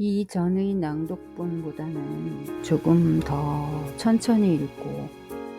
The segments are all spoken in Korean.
이전의 낭독본보다는 조금 더 천천히 읽고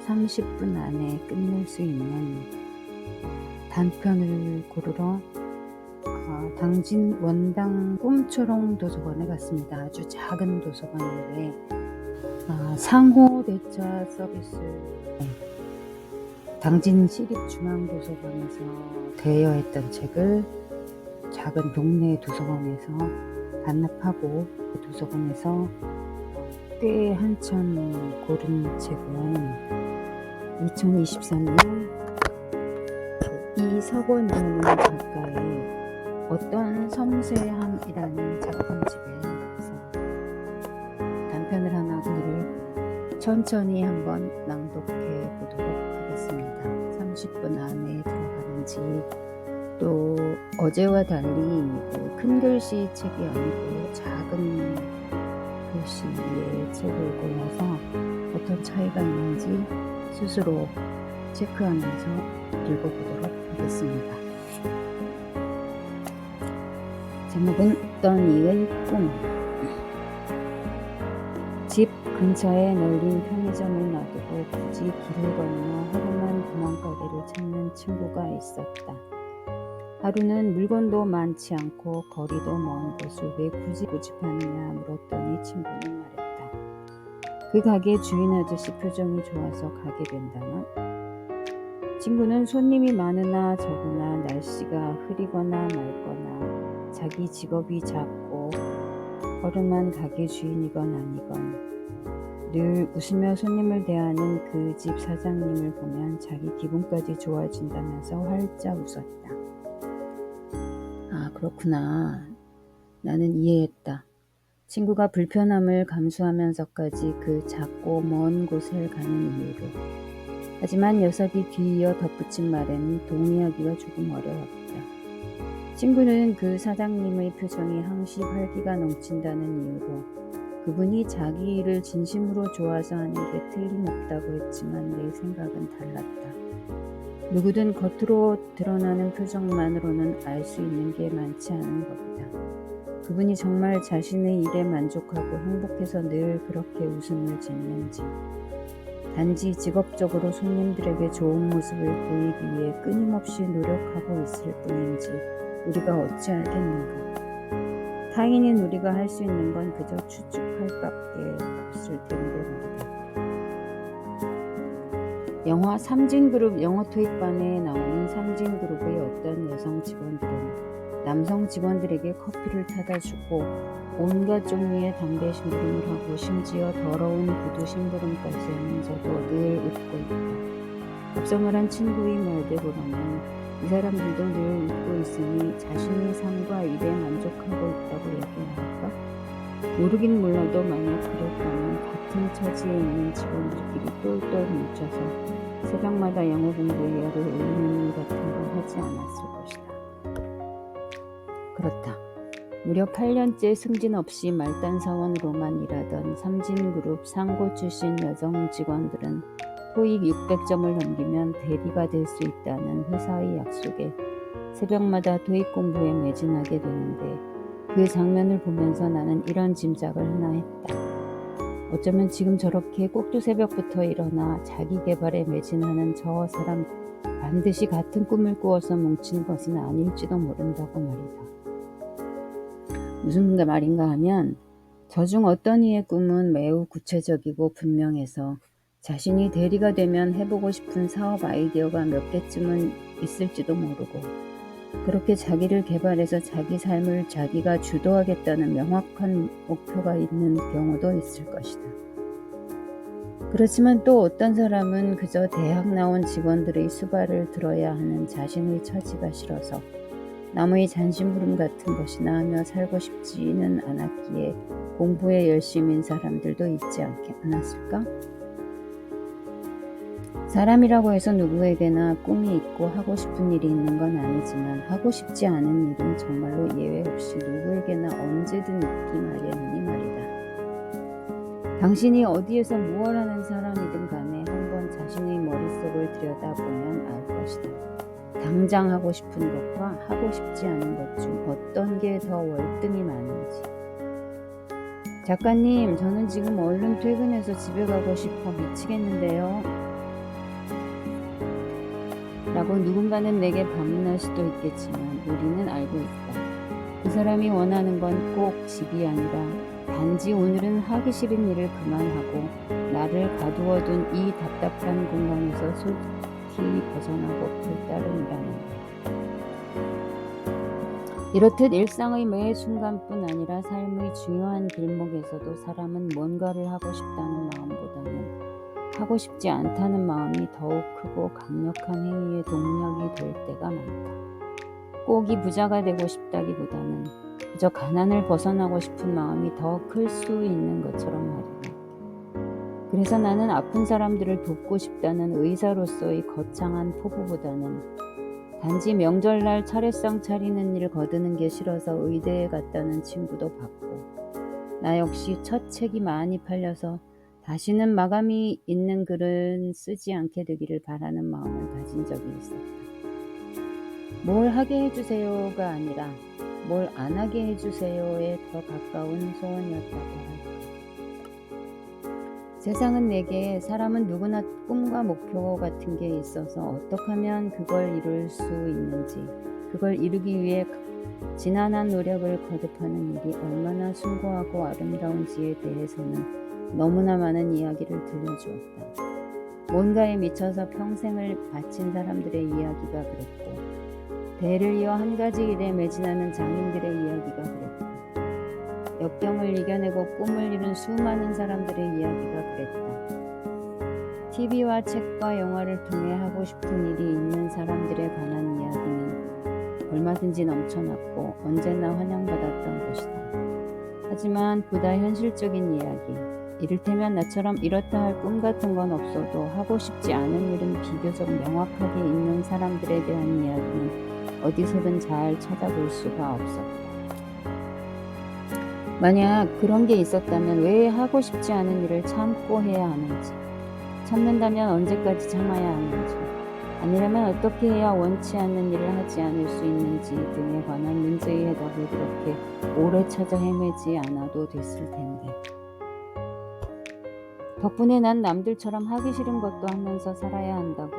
30분 안에 끝낼 수 있는 단편을 고르러 당진 원당 꿈초롱 도서관에 갔습니다. 아주 작은 도서관인데 상호 대차 서비스 당진 시립중앙도서관에서 대여했던 책을 작은 동네 도서관에서 반납하고 그 도서관에서 꽤 한참 고른 책은 2023년 이석원이라는 작가의 어떤 섬세함이라는 작품집에서 단편을 하나 오늘 천천히 한번 낭독해 보도록 하겠습니다. 30분 안에 들어가는지, 또 어제와 달리 큰 글씨 책이 아니고 작은 글씨의 책을 골라서 어떤 차이가 있는지 스스로 체크하면서 읽어보도록 하겠습니다. 제목은 어떤 이의 꿈. 집 근처에 널린 편의점을 놔두고 굳이 길을 건너 허름한 구멍가게를 찾는 친구가 있었다. 하루는 물건도 많지 않고 거리도 먼 곳을 왜 굳이 고집하느냐 물었더니 친구는 말했다. 그 가게 주인 아저씨 표정이 좋아서 가게 된다나? 친구는 손님이 많으나 적으나 날씨가 흐리거나 맑거나 자기 직업이 작고 허름한 가게 주인이건 아니건 늘 웃으며 손님을 대하는 그 집 사장님을 보면 자기 기분까지 좋아진다면서 활짝 웃었다. 아, 그렇구나. 나는 이해했다. 친구가 불편함을 감수하면서까지 그 작고 먼 곳을 가는 이유로. 하지만 녀석이 뒤이어 덧붙인 말에는 동의하기가 조금 어려웠다. 친구는 그 사장님의 표정이 항시 활기가 넘친다는 이유로 그분이 자기 일을 진심으로 좋아서 하는 게 틀림없다고 했지만 내 생각은 달랐다. 누구든 겉으로 드러나는 표정만으로는 알 수 있는 게 많지 않은 것이다. 그분이 정말 자신의 일에 만족하고 행복해서 늘 그렇게 웃음을 짓는지, 단지 직업적으로 손님들에게 좋은 모습을 보이기 위해 끊임없이 노력하고 있을 뿐인지 우리가 어찌 알겠는가. 타인인 우리가 할 수 있는 건 그저 추측할 밖에 없을 텐데 말이다. 영화 삼진그룹 영어 토익반에 나오는 삼진그룹의 어떤 여성 직원들은 남성 직원들에게 커피를 타다 주고 온갖 종류의 담배 심부름을 하고 심지어 더러운 구두 심부름까지 하면서도 늘 웃고 있다. 앞서 말한 친구의 말대로라면 이 사람들도 늘 웃고 있으니 자신의 삶과 일에 만족하고 있다고 얘기해야 할까? 모르긴 몰라도 만약 그랬다면 같은 처지에 있는 직원들끼리 똘똘 뭉쳐서 새벽마다 영어 공부에 열을 올리는 일 같은 걸 하지 않았을 것이다. 그렇다. 무려 8년째 승진 없이 말단 사원으로만 일하던 삼진그룹 상고 출신 여성 직원들은 토익 600점을 넘기면 대리가 될 수 있다는 회사의 약속에 새벽마다 토익 공부에 매진하게 되는데, 그 장면을 보면서 나는 이런 짐작을 하나 했다. 어쩌면 지금 저렇게 꼭두새벽부터 일어나 자기 개발에 매진하는 저 사람 반드시 같은 꿈을 꾸어서 뭉친 것은 아닐지도 모른다고 말이다. 무슨 말인가 하면 저중 어떤 이의 꿈은 매우 구체적이고 분명해서 자신이 대리가 되면 해보고 싶은 사업 아이디어가 몇 개쯤은 있을지도 모르고 그렇게 자기를 개발해서 자기 삶을 자기가 주도하겠다는 명확한 목표가 있는 경우도 있을 것이다. 그렇지만 또 어떤 사람은 그저 대학 나온 직원들의 수발을 들어야 하는 자신의 처지가 싫어서 남의 잔심부름 같은 것이나 하며 살고 싶지는 않았기에 공부에 열심인 사람들도 있지 않았을까? 사람이라고 해서 누구에게나 꿈이 있고 하고 싶은 일이 있는 건 아니지만 하고 싶지 않은 일은 정말로 예외 없이 누구에게나 언제든 있기 마련이니 말이다. 당신이 어디에서 무엇 하는 사람이든 간에 한번 자신의 머릿속을 들여다보면 알 것이다. 당장 하고 싶은 것과 하고 싶지 않은 것 중 어떤 게 더 월등히 많은지. 작가님, 저는 지금 얼른 퇴근해서 집에 가고 싶어 미치겠는데요. 라고 누군가는 내게 반문할 수도 있겠지만 우리는 알고 있다. 그 사람이 원하는 건 꼭 집이 아니라 단지 오늘은 하기 싫은 일을 그만하고 나를 가두어둔 이 답답한 공간에서 속히 벗어나고 그 따름이라는 것. 이렇듯 일상의 매 순간뿐 아니라 삶의 중요한 길목에서도 사람은 뭔가를 하고 싶다는 마음보다는 하고 싶지 않다는 마음이 더욱 크고 강력한 행위의 동력이 될 때가 많다. 꼭 이 부자가 되고 싶다기보다는 그저 가난을 벗어나고 싶은 마음이 더 클 수 있는 것처럼 말이다. 그래서 나는 아픈 사람들을 돕고 싶다는 의사로서의 거창한 포부보다는 단지 명절날 차례상 차리는 일 거두는 게 싫어서 의대에 갔다는 친구도 봤고, 나 역시 첫 책이 많이 팔려서 다시는 마감이 있는 글은 쓰지 않게 되기를 바라는 마음을 가진 적이 있었다. 뭘 하게 해주세요가 아니라 뭘 안 하게 해주세요에 더 가까운 소원이었다고 할까. 세상은 내게 사람은 누구나 꿈과 목표 같은 게 있어서 어떻게 하면 그걸 이룰 수 있는지, 그걸 이루기 위해 지난한 노력을 거듭하는 일이 얼마나 숭고하고 아름다운지에 대해서는 너무나 많은 이야기를 들려주었다. 뭔가에 미쳐서 평생을 바친 사람들의 이야기가 그랬고, 대를 이어 한 가지 일에 매진하는 장인들의 이야기가 그랬다. 역경을 이겨내고 꿈을 이룬 수많은 사람들의 이야기가 그랬다. TV와 책과 영화를 통해 하고 싶은 일이 있는 사람들에 관한 이야기는 얼마든지 넘쳐났고 언제나 환영받았던 것이다. 하지만 보다 현실적인 이야기, 이를테면 나처럼 이렇다 할 꿈 같은 건 없어도 하고 싶지 않은 일은 비교적 명확하게 있는 사람들에 대한 이야기는 어디서든 잘 찾아볼 수가 없었다. 만약 그런 게 있었다면 왜 하고 싶지 않은 일을 참고 해야 하는지, 참는다면 언제까지 참아야 하는지, 아니라면 어떻게 해야 원치 않는 일을 하지 않을 수 있는지 등에 관한 문제의 해답을 그렇게 오래 찾아 헤매지 않아도 됐을 텐데. 덕분에 난 남들처럼 하기 싫은 것도 하면서 살아야 한다고,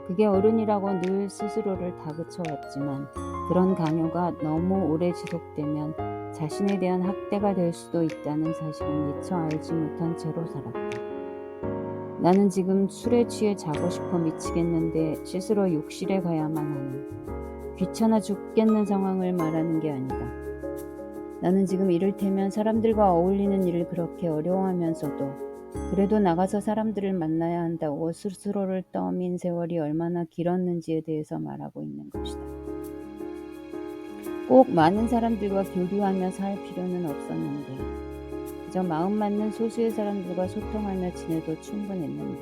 그게 어른이라고 늘 스스로를 다그쳐왔지만 그런 강요가 너무 오래 지속되면 자신에 대한 학대가 될 수도 있다는 사실을 미처 알지 못한 채로 살았다. 나는 지금 술에 취해 자고 싶어 미치겠는데 스스로 욕실에 가야만 하는, 귀찮아 죽겠는 상황을 말하는 게 아니다. 나는 지금 이를테면 사람들과 어울리는 일을 그렇게 어려워하면서도 그래도 나가서 사람들을 만나야 한다고 스스로를 떠민 세월이 얼마나 길었는지에 대해서 말하고 있는 것이다. 꼭 많은 사람들과 교류하며 살 필요는 없었는데, 그저 마음 맞는 소수의 사람들과 소통하며 지내도 충분했는데,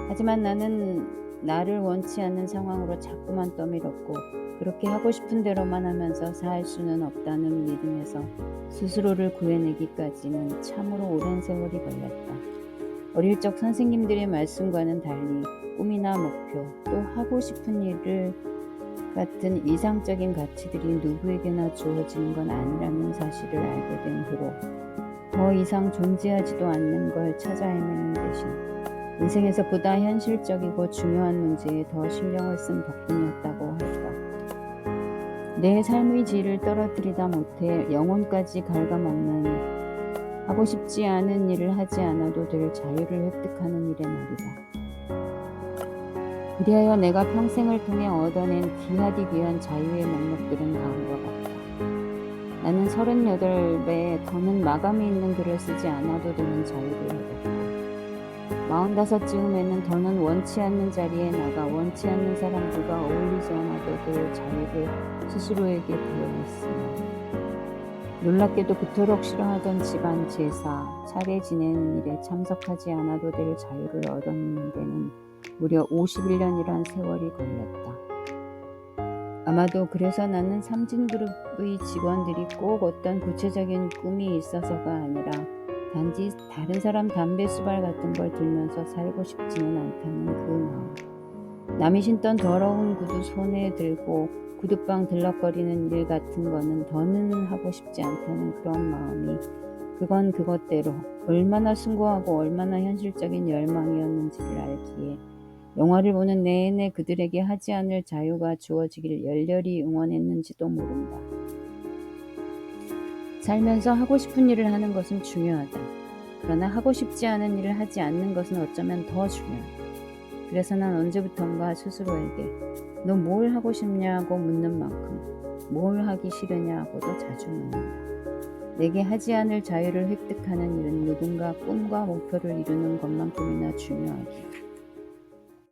하지만 나는 나를 원치 않는 상황으로 자꾸만 떠밀었고 그렇게 하고 싶은 대로만 하면서 살 수는 없다는 믿음에서 스스로를 구해내기까지는 참으로 오랜 세월이 걸렸다. 어릴 적 선생님들의 말씀과는 달리 꿈이나 목표, 또 하고 싶은 일을 같은 이상적인 가치들이 누구에게나 주어지는 건 아니라는 사실을 알게 된 후로 더 이상 존재하지도 않는 걸 찾아 헤매는 대신 인생에서 보다 현실적이고 중요한 문제에 더 신경을 쓴 덕분이었다고 할까. 내 삶의 질을 떨어뜨리다 못해 영혼까지 갉아먹는, 하고 싶지 않은 일을 하지 않아도 될 자유를 획득하는 일에 말이다. 그리하여 내가 평생을 통해 얻어낸 귀하디 귀한 자유의 목록들은 다음과 같다. 나는 38배 더는 마감이 있는 글을 쓰지 않아도 되는 자유를 얻었다. 45쯤에는 더는 원치 않는 자리에 나가 원치 않는 사람들과 어울리지 않아도 될 자유를 스스로에게 부여했으며, 놀랍게도 그토록 싫어하던 집안 제사, 차례 지내는 일에 참석하지 않아도 될 자유를 얻었는 데는 무려 51년이란 세월이 걸렸다. 아마도 그래서 나는 삼진그룹의 직원들이 꼭 어떤 구체적인 꿈이 있어서가 아니라 단지 다른 사람 담배 수발 같은 걸 들면서 살고 싶지는 않다는 그 마음. 남이 신던 더러운 구두 손에 들고 구두방 들럭거리는 일 같은 거는 더는 하고 싶지 않다는 그런 마음이 그건 그것대로 얼마나 숭고하고 얼마나 현실적인 열망이었는지를 알기에 영화를 보는 내내 그들에게 하지 않을 자유가 주어지길 열렬히 응원했는지도 모른다. 살면서 하고 싶은 일을 하는 것은 중요하다. 그러나 하고 싶지 않은 일을 하지 않는 것은 어쩌면 더 중요하다. 그래서 난 언제부턴가 스스로에게 너 뭘 하고 싶냐고 묻는 만큼 뭘 하기 싫으냐고도 자주 묻는다. 내게 하지 않을 자유를 획득하는 일은 누군가 꿈과 목표를 이루는 것만큼이나 중요하기에